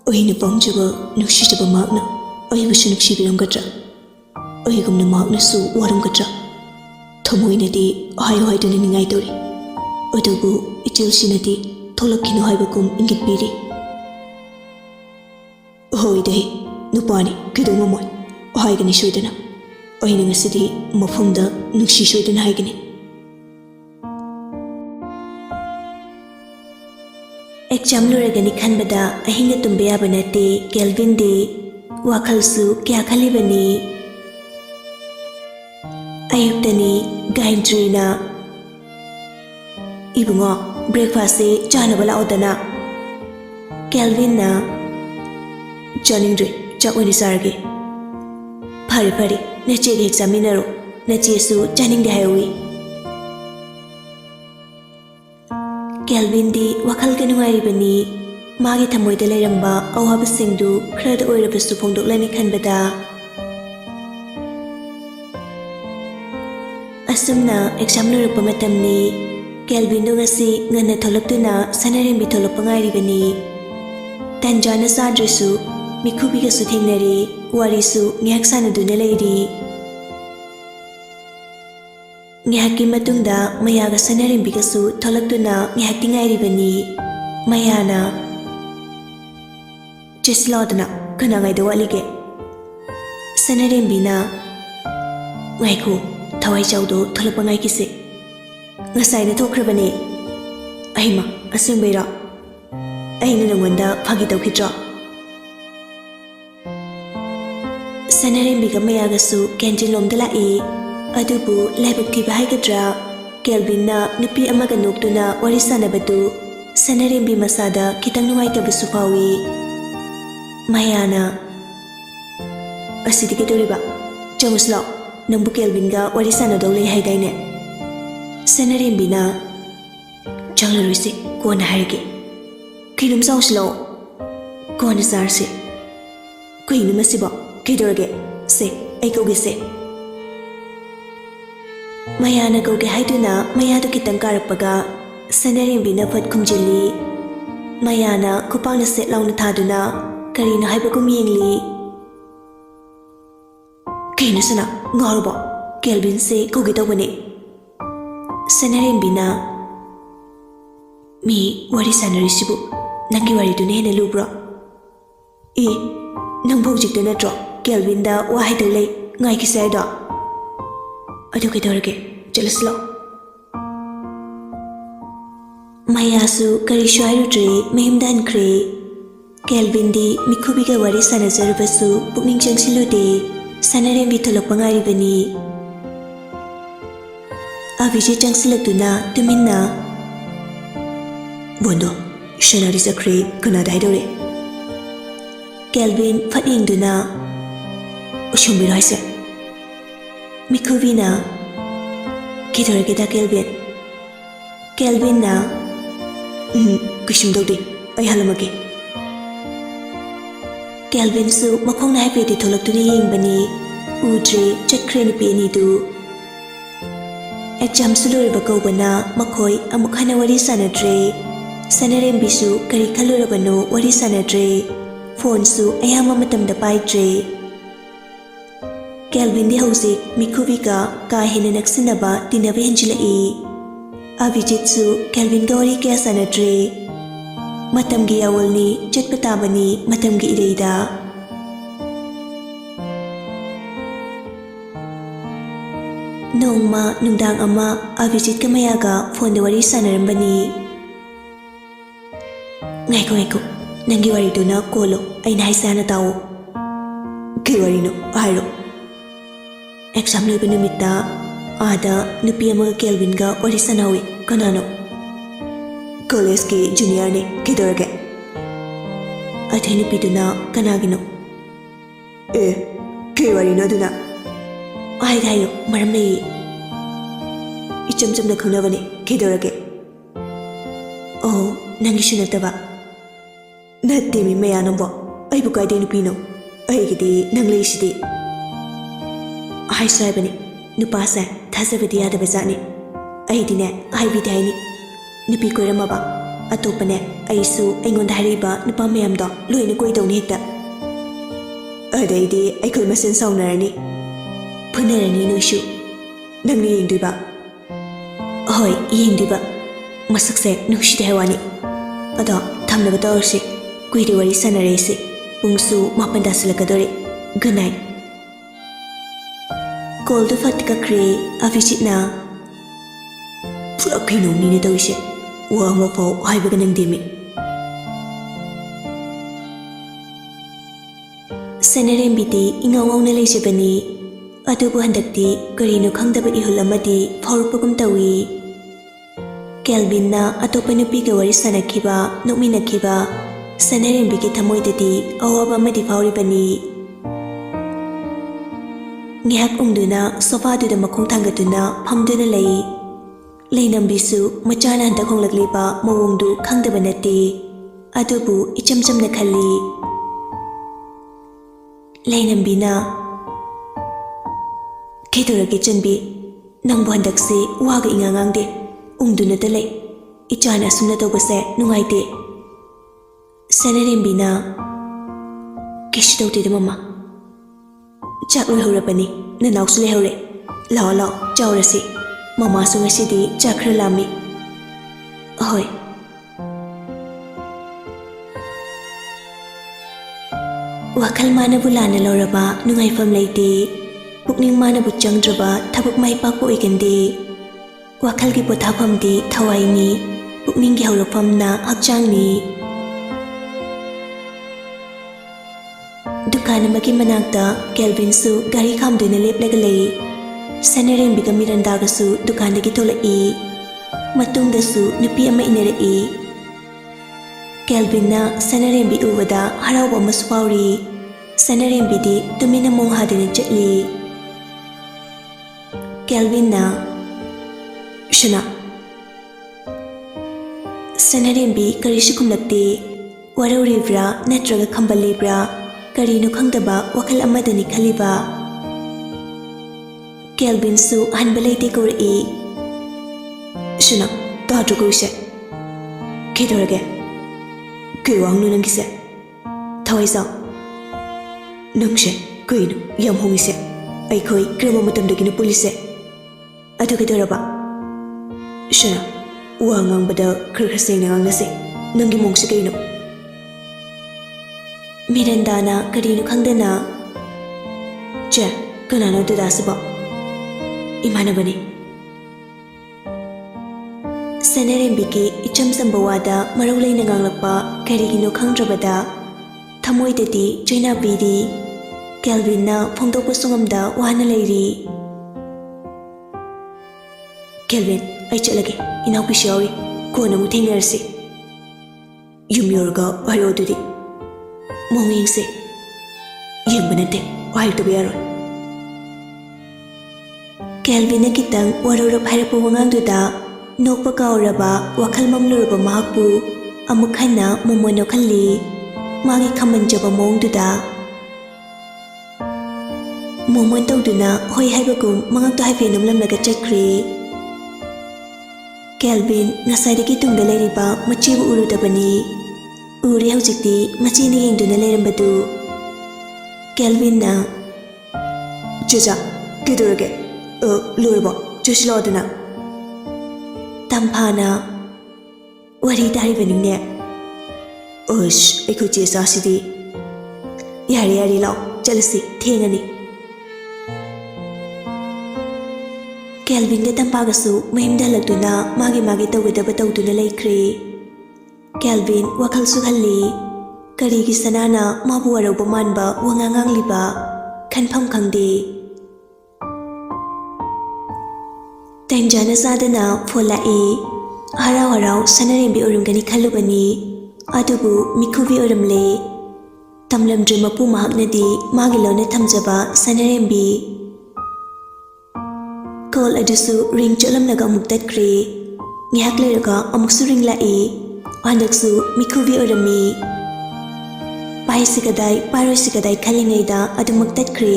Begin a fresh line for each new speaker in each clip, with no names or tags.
Oina pamjaba nuksijaba mahakna oibusu nuksibiramgadra oigumna mahaknasu waramgadra thamoinadi hayo haiduna ningai tori adubu ichilsinadi tholakkhinu haibagum ingitpiri hoidai nupani kidongmoi haigani soidana oina ngasidi mafumda nukshi soidana haigani exam luragani khanbada ahinga tumbe yabanate Kelvin de wakhalsu kya khalibani ayuktani Gaintrina ibungo breakfast se chanabala odana Kelvin na chaningre chakwani sarge phari phari nache ge examinero nache su chaningde hawi Kelvin di wakal ka nungairibani magi thamoida lairamba awabasingdu khrada oirabasu phongdoklani khanbada asumna exam lurukpa matamni Kelvin do ngasi ngana tholaktuna sanarembi tholakpa ngairibani tanjana sadresu mikhubiga su thengnari warisu ngyak sanaduna leiri ngihaki matungda mayaga sanarembigasu tholaktuna ngihaki ngairibani mayana cheslodna kana ngaida walige sanarembina ngaiku thawai chawdo tholapa ngai kise ngasaina thokrabane aima asengbeira aina nangwanda phagi tawkhidra sanarembiga mayagasu canteen lomda lai adubu laibak thiba haigadra Kelvin na nupi amaga noktuna wari sanabadu sanarembi masada kitang nungaitabsu fawi mayana asidi kedoriba chamusla nambu Kelvin ga wari sanadole haidaine sanarembi na changlaruisi kona haige kinum sauslo kona sarse kuinu masiba kedorge se aikoge se mayana kauge haiduna mayadu kitang karappaga sanarembina fat khumjili mayana kupangna set launa thaduna karina haibagum yengli kaina sana ngaruba Kelvin se kauge tawbane sanarembina mi wari sanarisibu nangi wari dune hena lubra e nang bhojikta natro Kelvin da wa haidulei ngai kisaida adu kedorge jelaslo mayasu karishu airudre mehimdan kre Kelvin di mikhubiga wari sanajarubasu pukning changsilude sanarembi tholakpa ngairibani avije changsilatuna tuminna bondo shanari sakre kana daidore Kelvin fatingduna ushumbiro haise mikhubina kidorge da Kelvin na kushumdodi ay halamage Kelvin su makhong na haipeti tholaktuni yengbani udre chakre ni peni du exam suluriba kawbana makhoi amukhana wari sanadre sanarembi su kari khalurabano wari sanadre phone su ayama matamda paidre Kelvin di hauzik mikhubiga ka hena naksinaba tinabe henjilai Avijit su Kelvin ga wari kaya sanadre matamgi awalni chatpatabani matamgi ireida nongma nungdang ama Avijit ka mayaga phone da wari sanarambani ngaiko nangi wari duna kolo aina haisana tawo ke wari no airo exam loiba numitta ada nupi amaga Kelvin ga wari sanawi kanano college ki junior ne kedorge athe nupi duna kanagino ke wari no duna ai dayo maram nei icham cham na khunabane kedorge oh nangi shunataba natte mi mayano bo ai bu kaide nupi no ai gidi nanglei sidi ai saibani nupa sa thasabadi yadaba jani ai dine ai bidai ni nupi koiramaba atopane ꯑꯩꯁꯨ ꯑꯩꯉꯣꯟꯗ ꯍꯥꯏꯔꯤꯕ ꯅꯨꯄꯥ ꯃꯌꯥꯝꯗꯣ ꯂꯣꯏꯅ ꯀꯣꯏꯗꯧꯅꯤ ꯍꯦꯛꯇ ꯑꯗꯩꯗꯤ ꯑꯩꯈꯣꯏ ꯃꯁꯦꯟ ꯁꯥꯎꯅꯔꯅꯤ ꯐꯨꯅꯔꯅꯤ ꯅꯣꯏꯁꯨ ꯅꯪꯅ ꯌꯦꯡꯗꯣꯏꯕ ꯍꯣꯏ ꯌꯦꯡꯗꯣꯏꯕ ꯃꯁꯛꯁꯦ ꯅꯨꯡꯁꯤꯗꯦ ꯍꯥꯏꯋꯥꯅꯤ ꯑꯗꯣ ꯊꯝꯅꯕ ꯇꯧꯔꯁꯤ ꯀꯨꯏꯔꯦ ꯋꯥꯔꯤ ꯁꯥꯟꯅꯔꯛꯏꯁꯤ ꯄꯨꯡꯁꯨ 9 ꯇꯥꯁꯤꯜꯂꯛꯀꯗꯣꯔꯦ ꯒꯨꯗ ꯅꯥꯏꯠ ꯀꯣꯜꯗꯨ ꯐꯠ ꯀꯛꯈ꯭ꯔꯦ ꯑꯚꯤꯖꯤꯠꯅ ꯄꯨꯔꯥ ꯀꯩꯅꯣꯝꯅꯤꯅꯦ ꯇꯧꯔꯤꯁꯦ ꯋꯥ ꯑꯃꯐꯥꯎ ꯍꯥꯏꯕꯒ ꯅꯪꯗꯦꯃꯤ ꯁꯅꯔꯦꯝꯕꯤꯗꯤ ꯏꯉꯥꯎ ꯉꯥꯎꯅ ꯂꯩꯖꯕꯅꯤ ꯑꯗꯨꯕꯨ ꯍꯟꯗꯛꯇꯤ ꯀꯔꯤꯅꯣ ꯈꯪꯗꯕ ꯏꯍꯨꯜ ꯑꯃꯗꯤ ꯐꯥꯎꯔꯛꯄꯒꯨꯝ ꯇꯧꯏ ꯀꯦꯜꯚꯤꯟꯅ ꯑꯇꯣꯞꯄ ꯅꯨꯄꯤꯒ ꯋꯥꯔꯤ ꯁꯥꯟꯅꯈꯤꯕ ꯅꯣꯛꯃꯤꯟꯅꯈꯤꯕ ꯁꯅꯔꯦꯝꯕꯤꯒꯤ ꯊꯃꯣꯏꯗꯗꯤ ꯑꯋꯥꯕ ꯑꯃꯗꯤ ꯐꯥꯎꯔꯤꯕꯅꯤ ꯉꯥꯏꯍꯥꯛ ꯎꯪꯗꯨꯅ ꯁꯣꯐꯥꯗꯨꯗ ꯃꯈꯣꯡ ꯊꯥꯡꯒꯠꯇꯨꯅ ꯐꯝꯗꯨꯅ ꯂꯩ ꯂꯩꯅꯝꯕꯤꯁꯨ ꯃꯆꯥꯅ ꯍꯟꯗꯛ ꯍꯣꯡꯂꯛꯂꯤꯕ ꯃꯑꯣꯡꯗꯨ ꯈꯪꯗꯕ ꯅꯠꯇꯦ ꯑꯗꯨꯕꯨ ꯏꯆꯝ ꯆꯝꯅ ꯈꯜꯂꯤ ꯂꯩꯅꯝꯕꯤꯅ ꯀꯩꯗꯧꯔꯒꯦ ꯆꯟꯕꯤ ꯅꯪꯕꯨ ꯍꯟꯗꯛꯁꯦ ꯋꯥꯒ ꯏꯉꯥꯡ ꯉꯥꯡꯗꯦ ꯎꯪꯗꯨꯅꯇ ꯂꯩ ꯏꯆꯥꯅ ꯑꯁꯨꯝꯅ ꯇꯧꯕꯁꯦ ꯅꯨꯡꯉꯥꯏꯇꯦ ꯁꯅꯔꯦꯝꯕꯤꯅ ꯀꯩꯁꯨ ꯇꯧꯗꯦꯗ ꯃꯃꯥ ꯆꯥꯛ ꯂꯣꯏꯍꯧꯔꯕꯅꯤ ꯅꯅꯥꯎꯁꯨ ꯂꯩꯍꯧꯔꯦ ꯂꯥꯛꯑꯣ ꯂꯥꯛꯑꯣ ꯆꯥꯎꯔꯁꯤ ꯃꯃꯥꯁꯨ ꯉꯁꯤꯗꯤ ꯆꯥꯛ ꯈꯔ ꯂꯥꯝꯃꯤ ꯍꯣꯏ ꯋꯥꯈꯜ ꯃꯥꯅꯕꯨ ꯂꯥꯟꯅ ꯂꯧꯔꯕ ꯅꯨꯡꯉꯥꯏꯐꯝ ꯂꯩꯇꯦ ꯄꯨꯛꯅꯤꯡ ꯃꯥꯅꯕꯨ ꯆꯪꯗ꯭ꯔꯕ ꯊꯕꯛ ꯃꯥꯏ ꯄꯥꯛꯄ ꯑꯣꯏꯒꯟꯗꯦ ꯋꯥꯈꯜꯒꯤ ꯄꯣꯊꯥꯐꯝꯗꯤ ꯊꯋꯥꯏꯅꯤ ꯄꯨꯛꯅꯤꯡꯒꯤ ꯍꯧꯔꯛꯐꯝꯅ ꯍꯛꯆꯥꯡꯅꯤ ꯗꯨꯀꯥꯟ ꯑꯃꯒꯤ ꯃꯅꯥꯛꯇ ꯀꯦꯜꯚꯤꯟꯁꯨ ꯒꯥꯔꯤ ꯈꯥꯝꯗꯨꯅ ꯂꯦꯞꯂꯒ ꯂꯩ ꯁꯅꯔꯦꯝꯕꯤꯒ ꯃꯤꯔꯟꯗꯥꯒꯁꯨ ꯗꯨꯀꯥꯟꯗꯒꯤ ꯊꯣꯛꯂꯛꯏ ꯃꯇꯨꯡꯗꯁꯨ ꯅꯨꯄꯤ ꯑꯃ ꯏꯟꯅꯔꯛꯏ ꯀꯦꯜꯚꯤꯟꯅ ꯁꯅꯔꯦꯝꯕꯤ ꯎꯕꯗ ꯍꯔꯥꯎꯕ ꯑꯃꯁꯨ ꯐꯥꯎꯔꯤ ꯁꯅꯔꯦꯝꯕꯤꯗꯤ ꯇꯨꯃꯤꯟꯅ ꯃꯣꯡ ꯍꯥꯗꯨꯅ ꯆꯠꯂꯤ ꯀꯦꯜꯚꯤꯟꯅ ꯁꯅꯥ ꯁꯅꯔꯦꯝꯕꯤ ꯀꯔꯤꯁꯨ ꯈꯨꯝꯂꯛꯇꯦ ꯋꯥꯔꯧꯔꯤꯕ꯭ꯔꯥ ꯅꯠꯇ꯭ꯔꯒ ꯈꯝꯕꯜꯂꯤꯕ꯭ꯔꯥ ꯀꯔꯤꯅꯣ ꯈꯪꯗꯕ ꯋꯥꯈꯜ ꯑꯃꯗꯅꯤ ꯈꯜꯂꯤꯕ ꯀꯦꯜꯚꯤꯟꯁꯨ ꯍꯟꯕ ꯂꯩꯇꯦ ꯀꯧꯔꯛꯏ ꯁꯅꯥ ꯇꯥꯗ꯭ꯔꯣ ꯀꯧꯏꯁꯦ ꯀꯩꯗꯧꯔꯒꯦ ꯀꯩ ꯋꯥꯡꯅꯣ ꯅꯪꯒꯤꯁꯦ ꯊꯋꯥꯏꯖꯥꯎ ꯅꯪꯁꯦ ꯀꯩꯅꯣ ꯌꯥꯝ ꯍꯣꯡꯉꯤꯁꯦ ꯑꯩꯈꯣꯏ ꯀꯔꯝꯕ ꯃꯇꯝꯗꯒꯤꯅꯣ ꯄꯨꯜꯂꯤꯁꯦ ꯑꯗꯨ ꯀꯩꯗꯧꯔꯕ ꯁꯅꯥ ꯋꯥ ꯉꯥꯡꯕꯗ ꯈꯔ ꯁꯦꯡꯅ ꯉꯥꯡꯅꯁꯦ ꯅꯪꯒꯤ ꯃꯑꯣꯡꯁꯦ ꯀꯩꯅꯣ ꯃꯤꯔꯟꯗꯥꯅ ꯀꯔꯤꯅꯣ ꯈꯪꯗꯅ ꯆꯦ ꯀꯅꯥꯅꯣ ꯗꯗꯥꯁꯤꯕꯣ ꯏꯃꯥꯟꯅꯕꯅꯤ ꯁꯅꯔꯦꯝꯕꯤꯒꯤ ꯏꯆꯝ ꯆꯝꯕ ꯋꯥꯗ ꯃꯔꯧ ꯂꯩꯅ ꯉꯥꯡꯂꯛꯄ ꯀꯔꯤꯒꯤꯅꯣ ꯈꯪꯗ꯭ꯔꯕꯗ ꯊꯃꯣꯏꯗꯗꯤ ꯆꯩꯅꯥꯕꯤꯔꯤ ꯀꯦꯜꯚꯤꯟꯅ ꯐꯣꯡꯗꯣꯛꯄꯁꯨ ꯉꯝꯗ ꯋꯥꯅ ꯂꯩꯔꯤ ꯀꯦꯜꯚꯤꯟ ꯑꯩ ꯆꯠꯂꯒꯦ ꯏꯅꯥꯎꯄꯤꯁꯨ ꯌꯥꯎꯔꯤ ꯀꯣꯟꯅ ꯑꯃꯨꯛ ꯊꯦꯡꯅꯔꯁꯤ ꯌꯨꯝ ꯌꯧꯔꯒ ꯍꯥꯏꯔꯛꯑꯣ ꯑꯗꯨꯗꯤ ꯃꯑꯣꯡ ꯌꯦꯡꯁꯦ ꯌꯦꯡꯕ ꯅꯠꯇꯦ ꯍꯥꯏꯔꯛꯇꯕ ꯌꯥꯔꯣꯏ ꯀꯦꯜꯚꯤꯟꯅ ꯈꯤꯇꯪ ꯋꯥꯔꯧꯔꯞ ꯍꯥꯏꯔꯛꯄ ꯋꯥꯉꯥꯡꯗꯨꯗ ꯅꯣꯛꯄ ꯀꯥꯎꯔꯕ ꯋꯥꯈꯜ ꯃꯝꯂꯨꯔꯕ ꯃꯍꯥꯛꯄꯨ ꯑꯃꯨꯛ ꯍꯟꯅ ꯃꯣꯃꯣꯟ ꯅꯣꯛꯍꯜꯂꯤ ꯃꯥꯒꯤ ꯈꯝꯃꯟꯖꯕ ꯃꯑꯣꯡꯗꯨꯗ ꯃꯣꯃꯣꯟ ꯇꯧꯗꯨꯅ ꯍꯣꯏ ꯍꯥꯏꯕꯒꯨꯝ ꯃꯉꯛꯇꯣ ꯍꯥꯏꯐꯦꯠ ꯅꯝꯂꯝꯂꯒ ꯆꯠꯈ꯭ꯔꯦ ꯀꯦꯜꯚꯤꯟ ꯉꯁꯥꯏꯗꯒꯤ ꯇꯨꯡꯗ ꯂꯩꯔꯤꯕ ꯃꯆꯦꯕꯨ ꯎꯔꯨꯗꯕꯅꯤ ꯎꯔꯦ ꯍꯧꯖꯤꯛꯇꯤ ꯃꯆꯦꯅ ꯌꯦꯡꯗꯨꯅ ꯂꯩꯔꯝꯕꯗꯨ ꯀꯦꯜꯚꯤꯟꯅ ꯆꯦꯆꯥ ꯀꯩꯗꯧꯔꯒꯦ ꯂꯣꯏꯔꯕꯣ ꯆꯦꯁꯤ ꯂꯥꯛꯑꯣꯗꯅ ꯇꯝꯐꯥꯅ ꯋꯥꯔꯤ ꯇꯥꯔꯤꯕꯅꯤꯅꯦ ꯑꯁ ꯑꯩꯈꯣꯏ ꯆꯦꯆꯥꯁꯤꯗꯤ ꯌꯥꯔꯦ ꯌꯥꯔꯦ ꯂꯥꯛꯑꯣ ꯆꯠꯂꯁꯤ ꯊꯦꯡꯉꯅꯤ ꯀꯦꯜꯚꯤꯟꯒ ꯇꯝꯐꯥꯒꯁꯨ ꯃꯌꯨꯝꯗ ꯍꯜꯂꯛꯇꯨꯅ ꯃꯥꯒꯤ ꯇꯧꯒꯗꯕ ꯇꯧꯗꯨꯅ ꯂꯩꯈ꯭ꯔꯦ ꯀꯦꯜꯚꯤꯟ ꯋꯥꯈꯜꯁꯨ ꯈꯜꯂꯤ ꯀꯔꯤꯒꯤ ꯁꯅꯥꯅ ꯃꯥꯕꯨ ꯋꯥꯔꯧꯕ ꯃꯥꯟꯕ ꯋꯥꯉꯥꯡ ꯉꯥꯡꯂꯤꯕ ꯈꯟꯐꯝ ꯈꯪꯗꯦ ꯇꯥꯟꯖꯥꯅ ꯆꯥꯗꯅ ꯐꯣꯟ ꯂꯥꯛꯏ ꯍꯔꯥꯎ ꯍꯔꯥꯎ ꯁꯅꯔꯦꯝꯕꯤ ꯑꯣꯏꯔꯝꯒꯅꯤ ꯈꯜꯂꯨꯕꯅꯤ ꯑꯗꯨꯕꯨ ꯃꯤꯈꯨꯕꯤ ꯑꯣꯏꯔꯝꯂꯦ ꯇꯝꯂꯝꯗ꯭ꯔꯦ ꯃꯄꯨ ꯃꯍꯥꯛꯅꯗꯤ ꯃꯥꯒꯤ ꯂꯣꯟꯅ ꯊꯝꯖꯕ ꯁꯅꯔꯦꯝꯕꯤ ꯀꯣꯜ ꯑꯗꯨꯁꯨ ꯔꯤꯡ ꯆꯠꯂꯝꯂꯒ ꯑꯃꯨꯛ ꯇꯠꯈ꯭ꯔꯦ ꯉꯥꯏꯍꯥꯛ ꯂꯩꯔꯒ ꯑꯃꯨꯛꯁꯨ ꯔꯤꯡ ꯂꯥꯛꯏ ꯍꯟꯗꯛꯁꯨ ꯃꯤꯈꯨꯕꯤ ꯑꯣꯏꯔꯝꯃꯤ ꯄꯥꯏꯁꯤ ꯀꯗꯥꯏ ꯄꯥꯏꯔꯣꯏꯁꯤ ꯀꯗꯥꯏ ꯈꯜꯂꯤꯉꯩꯗ ꯑꯗꯨꯃꯛ ꯇꯠꯈ꯭ꯔꯦ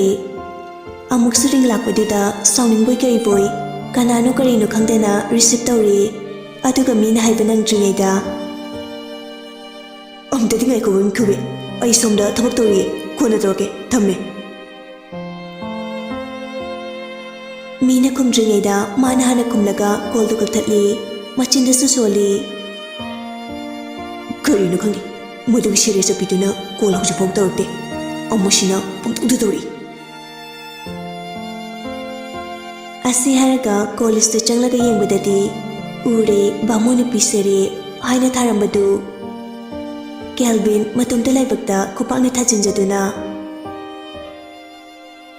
ꯑꯃꯨꯛꯁꯨ ꯔꯤꯡ ꯂꯥꯛꯄꯗꯨꯗ ꯁꯥꯎꯅꯤꯡꯕꯣꯏ ꯀꯔꯤꯕꯣꯏ ꯀꯅꯥꯅꯣ ꯀꯔꯤꯅꯣ ꯈꯪꯗꯅ ꯔꯤꯁꯤꯞ ꯇꯧꯔꯦ ꯑꯗꯨꯒ ꯃꯤꯅ ꯍꯥꯏꯕ ꯅꯪꯗ꯭ꯔꯤꯉꯩꯗ ꯑꯝꯇꯗꯤ ꯉꯥꯏꯈꯣ ꯈꯨꯕꯤ ꯑꯩ ꯁꯣꯝꯗ ꯊꯕꯛ ꯇꯧꯔꯤꯌꯦ ꯀꯣꯟꯅ ꯇꯧꯔꯛꯀꯦ ꯊꯝꯃꯦ ꯃꯤꯅ ꯈꯨꯝꯗ꯭ꯔꯤꯉꯩꯗ ꯃꯥꯅ ꯍꯥꯟꯅ ꯈꯨꯝꯂꯒ ꯀꯣꯜꯗꯨ ꯀꯛꯊꯠꯂꯤ ꯃꯆꯤꯟꯗꯁꯨ ꯁꯣꯜꯂꯤ ꯀꯔꯤꯅꯣ ꯈꯪꯗꯦ ꯃꯗꯨꯒꯤ ꯁꯦꯔꯤꯌꯁ ꯑꯄꯤꯗꯨꯅ ꯀꯣꯜ ꯍꯧꯖꯤꯛꯐꯥꯎ ꯇꯧꯔꯛꯇꯦ ꯑꯃꯁꯤꯅ ꯄꯪꯇꯧꯗ ꯇꯧꯔꯤ ꯑꯁꯤ ꯍꯥꯏꯔꯒ ꯀꯣꯜ ꯂꯤꯁꯇ ꯆꯪꯂꯒ ꯌꯦꯡꯕꯗꯗꯤ ꯎꯔꯦ ꯕꯥꯃꯣꯟ ꯅꯨꯄꯤ ꯁꯦꯔꯦ ꯍꯥꯏꯅ ꯊꯥꯔꯝꯕꯗꯨ ꯀꯦꯜꯚꯤꯟ ꯃꯇꯣꯝꯇ ꯂꯥꯏꯕꯛꯇ ꯈꯨꯄꯥꯛꯅ ꯊꯥꯖꯤꯟꯖꯗꯨꯅ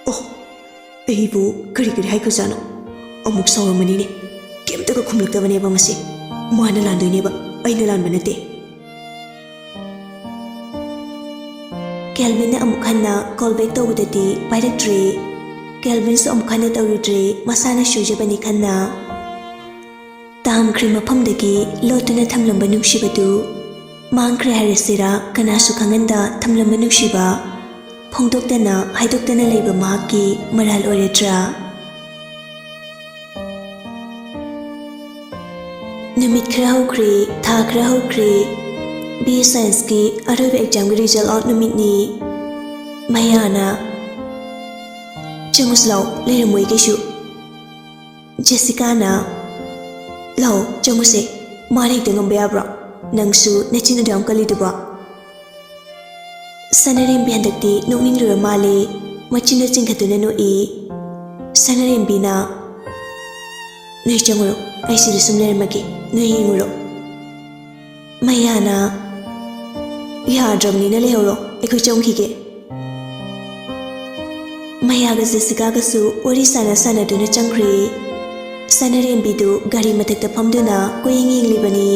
ꯑꯣ ꯑꯩꯕꯨ ꯀꯔꯤ ꯍꯥꯏꯈ꯭ꯔꯖꯥꯠꯅꯣ ꯑꯃꯨꯛ ꯁꯥꯎꯔꯝꯃꯅꯤꯅꯦ ꯀꯩꯝꯇꯒ ꯈꯨꯝꯂꯛꯇꯕꯅꯦꯕ ꯃꯁꯤ ꯃꯥꯅ ꯂꯥꯟꯗꯣꯏꯅꯦꯕ ꯑꯩꯅ ꯂꯥꯟꯕ ꯅꯠꯇꯦ ꯀꯦꯜꯚꯤꯟꯅ ꯑꯃꯨꯛ ꯍꯟꯅ ꯀꯣꯜ ꯕꯦꯛ ꯇꯧꯕꯗꯗꯤ ꯄꯥꯏꯔꯛꯇ꯭ꯔꯦ ꯀꯦꯜꯚꯤꯟꯁꯨ ꯑꯃꯨꯛ ꯍꯟꯅ ꯇꯧꯔꯨꯗ꯭ꯔꯦ ꯃꯁꯥꯅ ꯁꯣꯏꯖꯕꯅꯤ ꯈꯟꯅ ꯇꯥꯝꯈ꯭ꯔꯤ ꯃꯐꯝꯗꯒꯤ ꯂꯣꯠꯇꯨꯅ ꯊꯝꯂꯝꯕ ꯅꯨꯡꯁꯤꯕꯗꯨ ꯃꯥꯡꯈ꯭ꯔꯦ ꯍꯥꯏꯔꯁꯤꯔꯥ ꯀꯅꯥꯁꯨ ꯈꯪꯍꯟꯗ ꯊꯝꯂꯝꯕ ꯅꯨꯡꯁꯤꯕ ꯐꯣꯡꯗꯣꯛꯇꯅ ꯍꯥꯏꯗꯣꯛꯇꯅ ꯂꯩꯕ ꯃꯍꯥꯛꯀꯤ ꯃꯔꯥꯜ ꯑꯣꯏꯔꯗ꯭ꯔꯥ ꯅꯨꯃꯤꯠ ꯈꯔ ꯍꯧꯈ꯭ꯔꯦ ꯊꯥ ꯈꯔ ꯍꯧꯈ꯭ꯔꯦ BA ꯁꯥꯏꯟꯁꯀꯤ ꯑꯔꯣꯏꯕ ꯑꯦꯛꯖꯥꯝꯒꯤ ꯔꯤꯖꯜ ꯑꯥꯎꯠ ꯅꯨꯃꯤꯠꯅꯤ ꯃꯌꯥꯅ ꯆꯪꯉꯨꯁꯤ ꯂꯥꯎ ꯂꯩꯔꯝꯃꯣꯏ ꯀꯩꯁꯨ ꯖꯦꯁꯤꯀꯥꯅ ꯂꯥꯎ ꯆꯪꯉꯨꯁꯦ ꯃꯥꯅ ꯍꯦꯛꯇ ꯉꯝꯕ ꯌꯥꯕ꯭ꯔꯣ ꯅꯪꯁꯨ ꯅꯆꯤꯟ ꯑꯗꯨ ꯌꯥꯝ ꯀꯜꯂꯤꯗꯨꯕꯣ ꯁꯅꯔꯦꯝꯕꯤ ꯍꯟꯗꯛꯇꯤ ꯅꯣꯛꯅꯤꯡꯂꯨꯔ ꯃꯥꯜꯂꯦ ꯃꯆꯤꯟꯗ ꯆꯤꯡꯈꯠꯇꯨꯅ ꯅꯣꯛꯏ ꯁꯅꯔꯦꯝꯕꯤꯅ ꯅꯣꯏ ꯆꯪꯉꯨꯔꯣ ꯑꯩ ꯁꯤꯗ ꯁꯨꯝ ꯂꯩꯔꯝꯃꯒꯦ ꯅꯣꯏ ꯌꯦꯡꯉꯨꯔꯣ ꯃꯌꯥꯅ ꯌꯥꯗ꯭ꯔꯕꯅꯤꯅ ꯂꯩꯍꯧꯔꯣ ꯑꯩꯈꯣꯏ ꯆꯪꯈꯤꯒꯦ ꯃꯌꯥꯒ ꯖꯦꯁꯤꯀꯥꯒꯁꯨ ꯋꯥꯔꯤ ꯁꯥꯟꯅꯗꯨꯅ ꯆꯪꯈ꯭ꯔꯦ ꯁꯅꯔꯦꯝꯕꯤꯗꯨ ꯒꯥꯔꯤ ꯃꯊꯛꯇ ꯐꯝꯗꯨꯅ ꯀꯣꯌꯦꯡ ꯌꯦꯡꯂꯤꯕꯅꯤ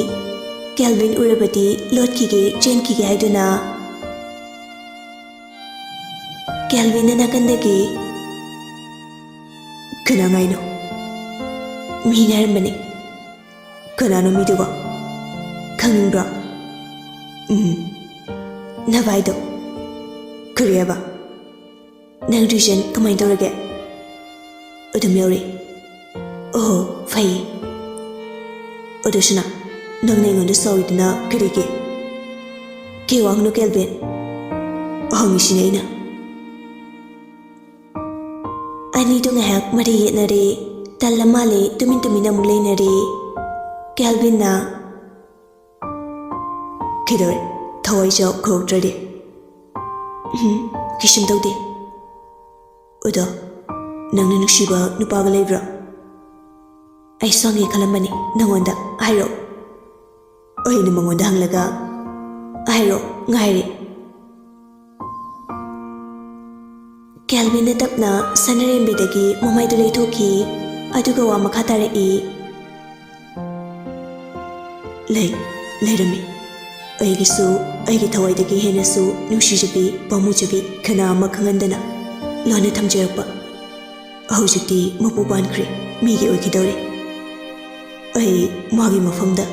ꯀꯦꯜꯚꯤꯟ ꯎꯔꯕꯗꯤ ꯂꯣꯠꯈꯤꯒꯦ ꯆꯦꯟꯈꯤꯒꯦ ꯍꯥꯏꯗꯨꯅ ꯀꯦꯜꯚꯤꯟꯅ ꯅꯥꯀꯟꯗꯒꯤ ꯀꯅꯥ ꯉꯥꯏꯅꯣ ꯃꯤ ꯉꯥꯏꯔꯝꯕꯅꯤ ꯀꯅꯥꯅꯣ ꯃꯤꯗꯨꯕꯣ ꯈꯪꯅꯤꯡꯕ꯭ꯔꯣ ꯅꯚꯥꯏꯗꯣ ꯀꯔꯤ ꯍꯥꯏꯕ ꯅꯪ ꯔꯤꯖꯟ ꯀꯃꯥꯏꯅ ꯇꯧꯔꯒꯦ ꯑꯗꯨꯝ ꯌꯧꯔꯦ ꯑꯣꯍꯣ ꯐꯩꯌꯦ ꯑꯗꯨꯁꯨꯅ ꯅꯪꯅ ꯑꯩꯉꯣꯟꯗ ꯁꯥꯎꯏꯗꯨꯅ ꯀꯔꯤꯒꯤ ꯀꯩ ꯋꯥꯡꯅꯣ ꯀꯦꯜꯚꯤꯟ ꯍꯪꯉꯤꯁꯤꯅꯦ ꯑꯩꯅ ꯑꯅꯤꯗꯨ ꯉꯥꯏꯍꯥꯛ ꯃꯔꯤ ꯌꯦꯠꯅꯔꯦ ꯇꯜꯂ ꯃꯥꯜꯂꯦ ꯇꯨꯃꯤꯟꯅ ꯑꯃꯨꯛ ꯂꯩꯅꯔꯦ ꯀꯦꯜꯚꯤꯟꯅ ꯀꯩꯗꯧꯔꯦ ꯊꯋꯥꯏꯁꯨ ꯈꯧꯔꯛꯇ꯭ꯔꯗꯤ ꯀꯩꯁꯨꯝ ꯇꯧꯗꯦ ꯑꯗꯣ ꯅꯪꯅ ꯅꯨꯡꯁꯤꯕ ꯅꯨꯄꯥꯒ ꯂꯩꯕ꯭ꯔꯣ ꯑꯩ ꯁꯣꯡꯒꯦ ꯈꯜꯂꯝꯕꯅꯤ ꯅꯪꯉꯣꯟꯗ ꯍꯥꯏꯔꯣ ꯑꯩꯅ ꯃꯉꯣꯟꯗ ꯍꯪꯂꯒ ꯍꯥꯏꯔꯣ ꯉꯥꯏꯔꯦ ꯀꯦꯜꯚꯤꯟꯅ ꯇꯞꯅ ꯁꯅꯔꯦꯝꯕꯤꯗꯒꯤ ꯃꯃꯥꯏꯗꯨ ꯂꯩꯊꯣꯛꯈꯤ ꯑꯗꯨꯒ ꯋꯥ ꯃꯈꯥ ꯇꯥꯔꯛꯏ ꯂꯩꯔꯝꯃꯤ ꯑꯩꯒꯤꯁꯨ ꯑꯩꯒꯤ ꯊꯋꯥꯏꯗꯒꯤ ꯍꯦꯟꯅꯁꯨ ꯅꯨꯡꯁꯤꯖꯕꯤ ꯄꯥꯝꯃꯨꯖꯕꯤ ꯀꯅꯥ ꯑꯃ ꯈꯪꯍꯟꯗꯅ ꯂꯣꯟꯅ ꯊꯝꯖꯔꯛꯄ ꯍꯧꯖꯤꯛꯇꯤ ꯃꯄꯨ ꯄꯥꯟꯈ꯭ꯔꯦ ꯃꯤꯒꯤ ꯑꯣꯏꯈꯤꯗꯧꯔꯦ ꯑꯩ ꯃꯥꯒꯤ ꯃꯐꯝꯗ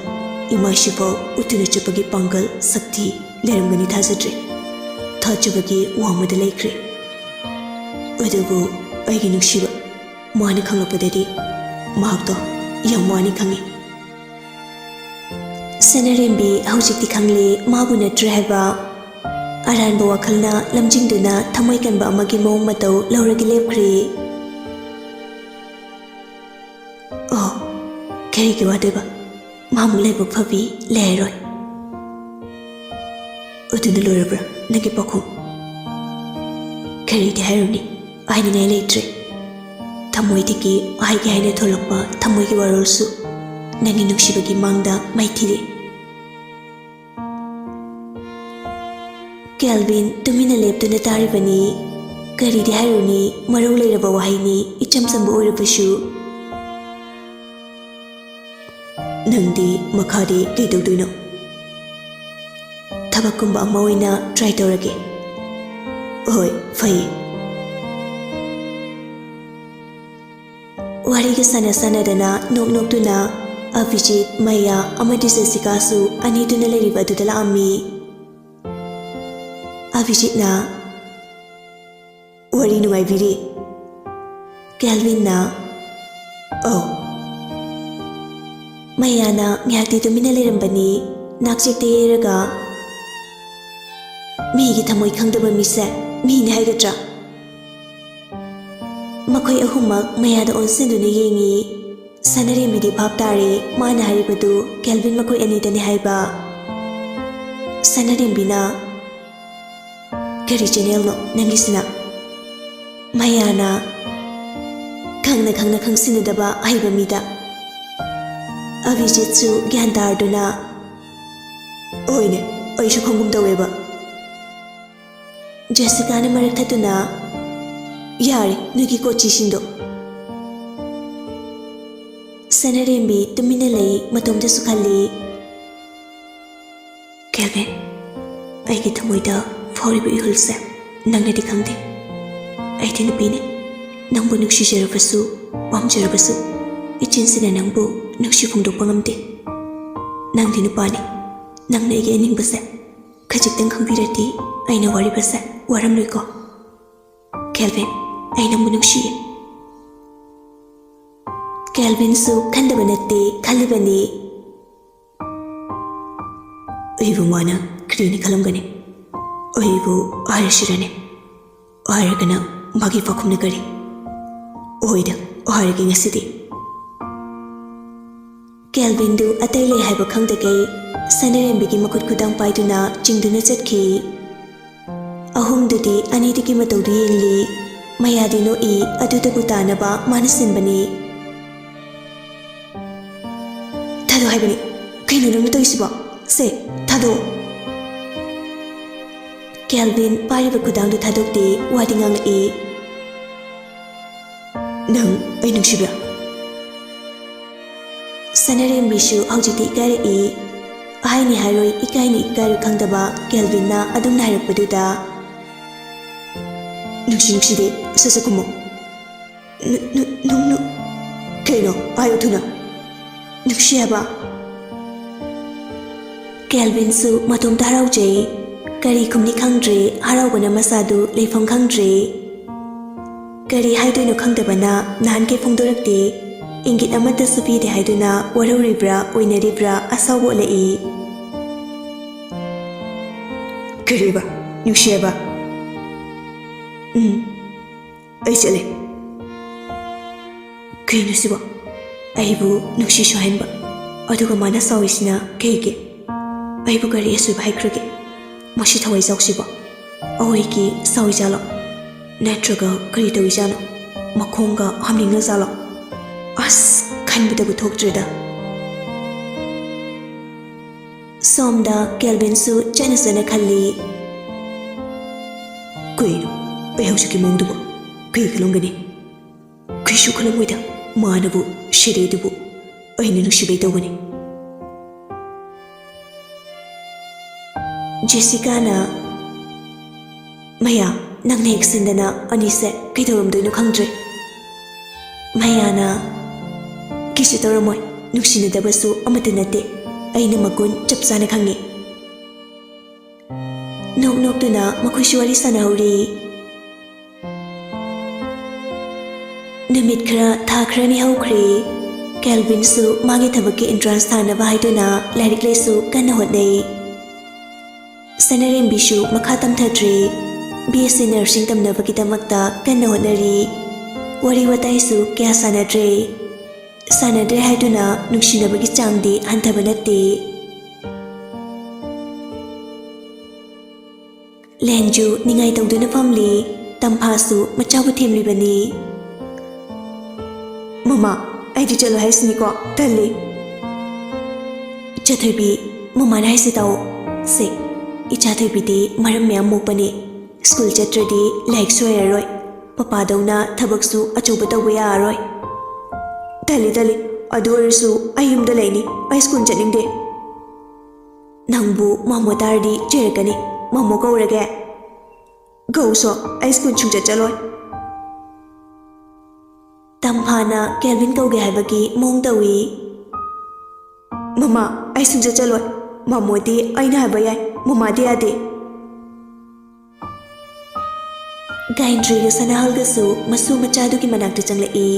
ꯏꯃꯥꯏꯁꯤꯐꯥꯎ ꯎꯠꯇꯨꯅ ꯆꯠꯄꯒꯤ ꯄꯥꯡꯒꯜ ꯁꯛꯇꯤ ꯂꯩꯔꯝꯒꯅꯤ ꯊꯥꯖꯗ꯭ꯔꯦ ꯊꯥꯖꯕꯒꯤ ꯋꯥꯡꯃꯗ ꯂꯩꯈ꯭ꯔꯦ ꯑꯗꯨꯕꯨ ꯑꯩꯒꯤ ꯅꯨꯡꯁꯤꯕ ꯃꯥꯅ ꯈꯪꯂꯛꯄꯗꯗꯤ ꯃꯍꯥꯛꯇꯣ ꯌꯥꯝ ꯋꯥꯅꯤ ꯈꯪꯉꯤ ꯁꯅꯔꯦꯝꯕꯤ ꯍꯧꯖꯤꯛꯇꯤ ꯈꯪꯂꯦ ꯃꯥꯕꯨ ꯅꯠꯇ꯭ꯔꯦ ꯍꯥꯏꯕ ꯑꯔꯥꯟꯕ ꯋꯥꯈꯜꯅ ꯂꯝꯖꯤꯡꯗꯨꯅ ꯊꯃꯣꯏ ꯀꯟꯕ ꯑꯃꯒꯤ ꯃꯑꯣꯡ ꯃꯇꯧ ꯂꯧꯔꯒ ꯂꯦꯞꯈ꯭ꯔꯦ ꯑꯣ ꯀꯔꯤꯒꯤ ꯋꯥꯗꯣꯏꯕ ꯃꯥꯃꯨꯛ ꯂꯥꯏꯕꯛ ꯐꯕꯤ ꯂꯩꯔꯔꯣꯏ ꯑꯗꯨꯅ ꯂꯣꯏꯔꯕ꯭ꯔꯥ ꯅꯪꯒꯤ ꯄꯥꯎꯈꯨꯝ ꯀꯔꯤꯗꯤ ꯍꯥꯏꯔꯨꯅꯤ ꯍꯥꯏꯅꯤꯡꯉꯥꯏ ꯂꯩꯇ꯭ꯔꯦ ꯊꯃꯣꯏꯗꯒꯤ ꯍꯥꯏꯒꯦ ꯍꯥꯏꯅ ꯊꯣꯛꯂꯛꯄ ꯊꯃꯣꯏꯒꯤ ꯋꯥꯔꯣꯜꯁꯨ ꯅꯪꯒꯤ ꯅꯨꯡꯁꯤꯕꯒꯤ ꯃꯥꯡꯗ ꯃꯥꯏꯊꯤꯔꯦ ꯀꯦꯜꯚꯤꯟ ꯇꯨꯃꯤꯟꯅ ꯂꯦꯞꯇꯨꯅ ꯇꯥꯔꯤꯕꯅꯤ ꯀꯔꯤꯗꯤ ꯍꯥꯏꯔꯨꯅꯤ ꯃꯔꯧ ꯂꯩꯔꯕ ꯋꯥꯍꯩꯅꯤ ꯏꯆꯝ ꯆꯝꯕ ꯑꯣꯏꯔꯕꯁꯨ ꯅꯪꯗꯤ ꯃꯈꯥꯗꯤ ꯀꯩꯗꯧꯗꯣꯏꯅꯣ ꯊꯕꯛꯀꯨꯝꯕ ꯑꯃ ꯑꯣꯏꯅ ꯇ꯭ꯔꯥꯏ ꯇꯧꯔꯒꯦ ꯍꯣꯏ ꯐꯩꯌꯦ ꯋꯥꯔꯤꯒ ꯁꯥꯟꯅꯗꯅ ꯅꯣꯛꯇꯨꯅ ꯑꯚꯤꯖꯤꯠ ꯃꯌꯥ ꯑꯃꯗꯤ ꯖꯦꯁꯤꯀꯥꯁꯨ ꯑꯅꯤꯗꯨꯅ ꯂꯩꯔꯤꯕ ꯑꯗꯨꯗ ꯂꯥꯛꯑꯝꯃꯤ ꯑꯚꯤꯖꯤꯠꯅ ꯋꯥꯔꯤ ꯅꯨꯡꯉꯥꯏꯕꯤꯔꯤ ꯀꯦꯜꯚꯤꯟꯅ ꯃꯌꯥꯅ ꯉꯥꯏꯍꯥꯛꯇꯤ ꯇꯨꯃꯤꯟꯅ ꯂꯩꯔꯝꯕꯅꯤ ꯅꯥꯛꯆꯦꯛꯇ ꯌꯩꯔꯒ ꯃꯤꯒꯤ ꯊꯃꯣꯏ ꯈꯪꯗꯕ ꯃꯤꯁꯦ ꯃꯤꯅꯤ ꯍꯥꯏꯒꯗ꯭ꯔꯥ? ꯃꯈꯣꯏ ꯑꯍꯨꯝꯃꯛ ꯃꯌꯥꯗ ꯑꯣꯟꯁꯤꯟꯗꯨꯅ ꯌꯦꯡꯉꯤ꯫ ꯁꯅꯔꯦꯝꯕꯤꯗꯤ ꯚꯥꯞ ꯇꯥꯔꯦ ꯃꯥꯅ ꯍꯥꯏꯔꯤꯕꯗꯨ ꯀꯦꯜꯚꯤꯟ ꯃꯈꯣꯏ ꯑꯅꯤꯗꯅꯤ ꯍꯥꯏꯕ꯫ ꯁꯅꯔꯦꯝꯕꯤꯅ "ꯀꯔꯤ ꯆꯦꯅꯦꯜꯅꯣ ꯅꯪꯒꯤꯁꯤꯅ?" ꯃꯌꯥꯅ "ꯈꯪꯅ ꯈꯪꯅ ꯈꯪꯁꯤꯟꯅꯗꯕ ꯑꯍꯩꯕ ꯃꯤꯗ." ꯑꯚꯤꯖꯤꯠꯁꯨ ꯒ꯭ꯌꯥꯟ ꯇꯥꯔꯗꯨꯅ "ꯍꯣꯏꯅꯦ, ꯑꯩꯁꯨ ꯈꯪꯒꯨꯝ ꯇꯧꯋꯦꯕ." ꯖꯦꯁꯤꯀꯥꯅ ꯃꯔꯛ ꯊꯠꯇꯨꯅ "ꯌꯥꯔꯦ ꯅꯣꯏꯒꯤ ꯀꯣꯆꯤꯁꯤꯡꯗꯣ." ꯁꯅꯔꯦꯝꯕꯤ ꯇꯨꯃꯤꯟꯅ ꯂꯩ, ꯃꯇꯣꯝꯇꯁꯨ ꯈꯜꯂꯤ, "ꯀꯦꯜꯚꯤꯟ, ꯑꯩꯒꯤ ꯊꯃꯣꯏꯗ ꯐꯥꯎꯔꯤꯕ ꯏꯍꯨꯜꯁꯦ ꯅꯪꯅꯗꯤ ꯈꯪꯗꯦ. ꯑꯩꯗꯤ ꯅꯨꯄꯤꯅꯤ. ꯅꯪꯕꯨ ꯅꯨꯡꯁꯤꯖꯔꯕꯁꯨ ꯄꯥꯝꯖꯔꯕꯁꯨ ꯏꯆꯤꯟꯁꯤꯅ ꯅꯪꯕꯨ ꯅꯨꯡꯁꯤ ꯐꯣꯡꯗꯣꯛꯄ ꯉꯝꯗꯦ. ꯅꯪꯗꯤ ꯅꯨꯄꯥꯅꯤ. ꯅꯪꯅ ꯑꯩꯒꯤ ꯑꯅꯤꯡꯕꯁꯦ ꯈꯖꯤꯛꯇꯪ ꯈꯪꯕꯤꯔꯗꯤ ꯑꯩꯅ ꯋꯥꯔꯤꯕꯁꯦ ꯋꯥꯔꯝꯂꯣꯏꯀꯣ. ꯀꯦꯜꯚꯤꯟ, ꯑꯩ ꯅꯪꯕꯨ ꯅꯨꯡꯁꯤꯌꯦ." ꯀꯦꯜꯚꯤꯟꯁꯨ ꯈꯟꯗꯕ ꯅꯠꯇꯦ, ꯈꯜꯂꯤꯕꯅꯤ. ꯑꯩꯕꯨ ꯃꯥꯅ ꯀꯔꯤꯅꯤ ꯈꯜꯂꯝꯒꯅꯤ? ꯑꯩꯕꯨ ꯍꯥꯏꯔꯁꯤꯔꯅꯦ? ꯍꯥꯏꯔꯒꯅ ꯃꯥꯒꯤ ꯄꯥꯎꯈꯨꯝꯅ ꯀꯔꯤ? ꯍꯣꯏꯗ, ꯍꯥꯏꯔꯒꯦ ꯉꯁꯤꯗꯤ." ꯀꯦꯜꯚꯤꯟꯗꯨ ꯑꯇꯩ ꯂꯩ ꯍꯥꯏꯕ ꯈꯪꯗꯒꯩ ꯁꯅꯔꯦꯝꯕꯤꯒꯤ ꯃꯈꯨꯠ ꯈꯨꯗꯥꯡ ꯄꯥꯏꯗꯨꯅ ꯆꯤꯡꯗꯨꯅ ꯆꯠꯈꯤ꯫ ꯑꯍꯨꯝꯗꯨꯗꯤ ꯑꯅꯤꯗꯨꯒꯤ ꯃꯇꯧꯗꯨ ꯌꯦꯡꯂꯤ. ꯃꯌꯥꯗꯤ ꯅꯣꯛꯏ, ꯑꯗꯨꯗꯕꯨ ꯇꯥꯅꯕ ꯃꯥꯅ ꯁꯤꯟꯕꯅꯤ. "ꯊꯥꯗꯣ ꯍꯥꯏꯕꯅꯤ. ꯀꯩꯅꯣ ꯅꯪꯅ ꯇꯧꯏꯁꯤꯕꯣ? ꯁꯦ, ꯊꯥꯗꯣ." ꯀꯦꯜꯚꯤꯟ ꯄꯥꯏꯔꯤꯕ ꯈꯨꯗꯥꯡꯗꯨ ꯊꯥꯗꯣꯛꯇꯦ, ꯋꯥꯗꯤ ꯉꯥꯡꯂꯛꯏ. "ꯅꯪ ꯑꯩ ꯅꯨꯡꯁꯤꯕ꯭ꯔꯥ?" ꯁꯅꯔꯦꯝꯕꯤꯁꯨ ꯍꯧꯖꯤꯛꯇꯤ ꯏꯀꯥꯏꯔꯛꯏ. ꯍꯥꯏꯅꯤ ꯍꯥꯏꯔꯣꯏ, ꯏꯀꯥꯏꯅꯤ ꯏꯀꯥꯏꯔꯣꯏ ꯈꯪꯗꯕ ꯀꯦꯜꯚꯤꯟꯅ ꯑꯗꯨꯝꯅ ꯍꯥꯏꯔꯛꯄꯗꯨꯗ "ꯅꯨꯡꯁꯤꯗꯦ, ꯁꯠ ꯈꯨꯝꯃꯣ." "ꯀꯩꯅꯣ ꯍꯥꯏꯌꯨ ꯊꯨꯅ." "ꯅꯨꯡꯁꯤ ꯍꯥꯏꯕ." ꯀꯦꯜꯚꯤꯟꯁꯨ ꯃꯇꯣꯝꯇ ꯍꯔꯥꯎꯖꯩ. ꯀꯔꯤ ꯈꯨꯝꯅꯤ ꯈꯪꯗ꯭ꯔꯦ, ꯍꯔꯥꯎꯕꯅ ꯃꯁꯥꯗꯨ ꯂꯩꯐꯝ ꯈꯪꯗ꯭ꯔꯦ. ꯀꯔꯤ ꯍꯥꯏꯗꯣꯏꯅꯣ ꯈꯪꯗꯕꯅ ꯅꯍꯥꯟꯈꯩ ꯐꯣꯡꯗꯣꯔꯛꯇꯦ. ꯏꯪꯒꯤꯠ ꯑꯃꯠꯇꯁꯨ ꯄꯤꯗꯦ ꯍꯥꯏꯗꯨꯅ ꯋꯥꯔꯧꯔꯤꯕ꯭ꯔꯥ ꯑꯣꯏꯅꯔꯤꯕ꯭ꯔꯥ ꯑꯁꯥꯎꯕ ꯑꯣꯜꯂꯛꯏ. "ꯀꯔꯤꯕ? ꯅꯨꯡꯁꯤ ꯍꯥꯏꯕ?" "ꯑꯩ ꯆꯠꯂꯦ." "ꯀꯩꯅꯣ ꯁꯤꯕꯣ? ꯑꯩꯕꯨ ꯅꯨꯡꯁꯤꯁꯨ ꯍꯥꯏꯟꯕ, ꯑꯗꯨꯒ ꯃꯥꯅ ꯁꯥꯎꯔꯤꯁꯤꯅ ꯀꯩꯒꯤ? ꯑꯩꯕꯨ ꯀꯔꯤ ꯑꯁꯣꯏꯕ ꯍꯥꯏꯈ꯭ꯔꯒꯦ? ꯃꯁꯤ ꯊꯋꯥꯏꯖꯥꯎꯁꯤꯕꯣ ꯑꯍꯣꯏꯒꯤ ꯁꯥꯎꯏꯖꯥꯠꯂꯣ? ꯅꯠꯇ꯭ꯔꯒ ꯀꯔꯤ ꯇꯧꯏꯖꯥꯠꯅꯣ? ꯃꯈꯣꯡꯒ ꯍꯥꯝꯅꯤꯡꯉꯖꯥꯠꯂꯣ? ꯑꯁ, ꯈꯟꯕꯗꯕꯨ ꯊꯣꯛꯇ꯭ꯔꯦꯗ." ꯁꯣꯝꯗ ꯀꯦꯜꯚꯤꯟꯁꯨ ꯆꯠꯅ ꯈꯜꯂꯤ. "ꯀꯩꯅꯣ ꯑꯩ ꯍꯧꯖꯤꯛꯀꯤ ꯃꯑꯣꯡꯗꯨꯕꯨ ꯀꯩ ꯈꯜꯂꯝꯒꯅꯤ? ꯀꯩꯁꯨ ꯈꯜꯂꯝꯃꯣꯏꯗ. ꯃꯥꯅꯕꯨ ꯁꯤꯔꯦꯗꯨꯕꯨ ꯑꯩꯅ ꯅꯨꯡꯁꯤꯕꯩ ꯇꯧꯕꯅꯤ." ꯖꯦꯁꯤꯀꯥꯅ "ꯃꯌꯥ, ꯅꯪꯅ ꯍꯦꯛ ꯁꯤꯟꯗꯅ ꯑꯅꯤꯁꯦ ꯀꯩꯗꯧꯔꯝꯗꯣꯏꯅꯣ ꯈꯪꯗ꯭ꯔꯦ." ꯃꯌꯥꯅ "ꯀꯩꯁꯨ ꯇꯧꯔꯝꯃꯣꯏ. ꯅꯨꯡꯁꯤꯅꯗꯕꯁꯨ ꯑꯃꯠꯇ ꯅꯠꯇꯦ. ꯑꯩꯅ ꯃꯒꯨꯟ ꯆꯞ ꯆꯥꯅ ꯈꯪꯉꯤ." ꯅꯣꯛꯇꯨꯅ ꯃꯈꯣꯏꯁꯨ ꯋꯥꯔꯤ ꯁꯥꯟꯅꯍꯧꯔꯤ. ꯅꯨꯃꯤꯠ ꯈꯔ, ꯊꯥ ꯈꯔꯅꯤ ꯍꯧꯈ꯭ꯔꯦ. ꯀꯦꯜꯚꯤꯟꯁꯨ ꯃꯥꯒꯤ ꯊꯕꯛꯀꯤ ꯑꯦꯟꯇ꯭ꯔꯥꯟꯁ ꯊꯥꯅꯕ ꯍꯥꯏꯗꯨꯅ ꯂꯥꯏꯔꯤꯛ ꯂꯥꯏꯁꯨ ꯀꯟꯅ ꯍꯣꯠꯅꯩ. ꯁꯅꯔꯦꯝꯕꯤꯁꯨ ꯃꯈꯥ ꯇꯝꯊꯗ꯭ꯔꯦ. BSc ꯅꯔꯁꯤꯡ ꯇꯝꯅꯕꯒꯤꯗꯃꯛꯇ ꯀꯟꯅ ꯍꯣꯠꯅꯔꯤ. ꯋꯥꯔꯤ ꯋꯥꯇꯥꯏꯁꯨ ꯀꯌꯥ ꯁꯥꯟꯅꯗ꯭ꯔꯦ. ꯁꯥꯟꯅꯗ꯭ꯔꯦ ꯍꯥꯏꯗꯨꯅ ꯅꯨꯡꯁꯤꯅꯕꯒꯤ ꯆꯥꯡꯗꯤ ꯍꯟꯊꯕ ꯅꯠꯇꯦ. ꯂꯦꯟꯖꯨ ꯅꯤꯡꯉꯥꯏ ꯇꯧꯗꯨꯅ ꯐꯝꯂꯤ. ꯇꯝꯐꯥꯁꯨ ꯃꯆꯥꯕꯨ ꯊꯦꯝꯂꯤꯕꯅꯤ. "ꯃꯃꯥ, ꯑꯩꯗꯤ ꯆꯠꯂꯣ ꯍꯥꯏꯁꯤꯅꯤꯀꯣ. ꯇꯜꯂꯤ." "ꯆꯊꯣꯏꯕꯤ, ꯃꯃꯥꯅ ꯍꯥꯏꯁꯤ ꯇꯥꯎ. ꯁꯦ, ꯏꯆꯥꯊꯣꯏꯕꯤꯗꯤ ꯃꯔꯝ ꯃꯌꯥꯝ ꯃꯣꯛꯄꯅꯤ. ꯁ꯭ꯀꯨꯜ ꯆꯠꯇ꯭ꯔꯗꯤ ꯂꯥꯏꯔꯤꯛꯁꯨ ꯍꯩꯔꯔꯣꯏ. ꯄꯄꯥꯗꯧꯅ ꯊꯕꯛꯁꯨ ꯑꯆꯧꯕ ꯇꯧꯕ ꯌꯥꯔꯔꯣꯏ." ꯇꯜꯂꯤ. ꯑꯗꯨ ꯑꯣꯏꯔꯁꯨ ꯑꯩ ꯌꯨꯝꯗ ꯂꯩꯅꯤ. ꯑꯩ ꯁ꯭ꯀꯨꯜ ꯆꯠꯅꯤꯡꯗꯦ." "ꯅꯪꯕꯨ ꯃꯥꯃꯣ ꯇꯥꯔꯗꯤ ꯆꯩꯔꯛꯀꯅꯤ. ꯃꯥꯃꯣ ꯀꯧꯔꯒꯦ?" "ꯀꯧꯁꯣ. ꯑꯩ ꯁ꯭ꯀꯨꯜ ꯁꯨꯡꯆꯠ ꯆꯠꯂꯣꯏ." ꯇꯝꯐꯥꯅ ꯀꯦꯜꯚꯤꯟ ꯀꯧꯒꯦ ꯍꯥꯏꯕꯒꯤ ꯃꯑꯣꯡ ꯇꯧꯏ. "ꯃꯃꯥ, ꯑꯩ ꯁꯨꯡꯆꯠ ꯆꯠꯂꯣꯏ. ꯃꯥꯃꯣꯗꯤ ꯑꯩꯅ ꯍꯥꯏꯕ ꯌꯥꯏ, ꯃꯃꯥꯗꯤ ꯌꯥꯗꯦ." ꯒꯥꯏꯟꯗ꯭ꯔꯤꯒ ꯁꯅꯥꯍꯜꯒꯁꯨ ꯃꯁꯨ ꯃꯆꯥꯗꯨꯒꯤ ꯃꯅꯥꯛꯇ ꯆꯪꯂꯛꯏ.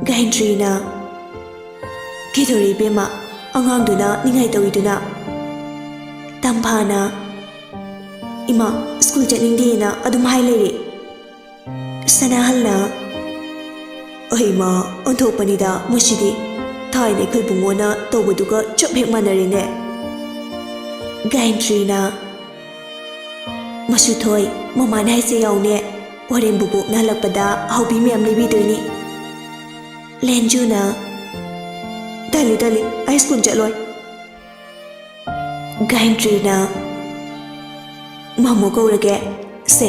ꯒꯥꯏꯟꯗ꯭ꯔꯤꯅ "ꯀꯩꯗꯧꯔꯦ ꯏꯕꯦꯝꯃ? ꯑꯉꯥꯡꯗꯨꯅ ꯅꯤꯡꯉꯥꯏ ꯇꯧꯏꯗꯨꯅ?" ꯇꯝꯐꯥꯅ Ima, school chatningdina adum hai lere. Sanahalna Oima, onthokpanida masidi thaine khoi bungona tobuduga chop hek manarine. Gaintrina Masuthoi, mamana haise yaune Oren bubuk na lakpada haubi miyam libidoini. Lenjuna Dali, I school chatloy. Gaintrina Mamo kaurage se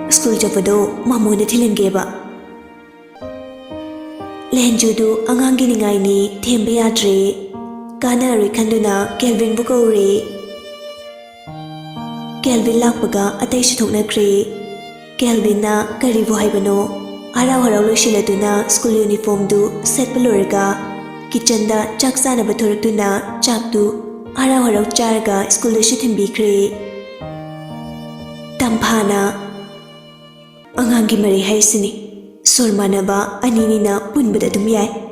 school chapado mamo na thilengeba. Lenjudu angangi ningai ni thembe yadre kanari khanduna Kelvin bu kaure. Kelvin lakpaga atai suthoknakre. Kelvin na karibu haibano harau harau loisiladuna school uniform du setpa loraga kitchen da chak sanaba thoraktuna chaktu harau harau charaga school da thimbikhre. Tamphana angangi mari haisini sormanaba anini na punbada dum yai.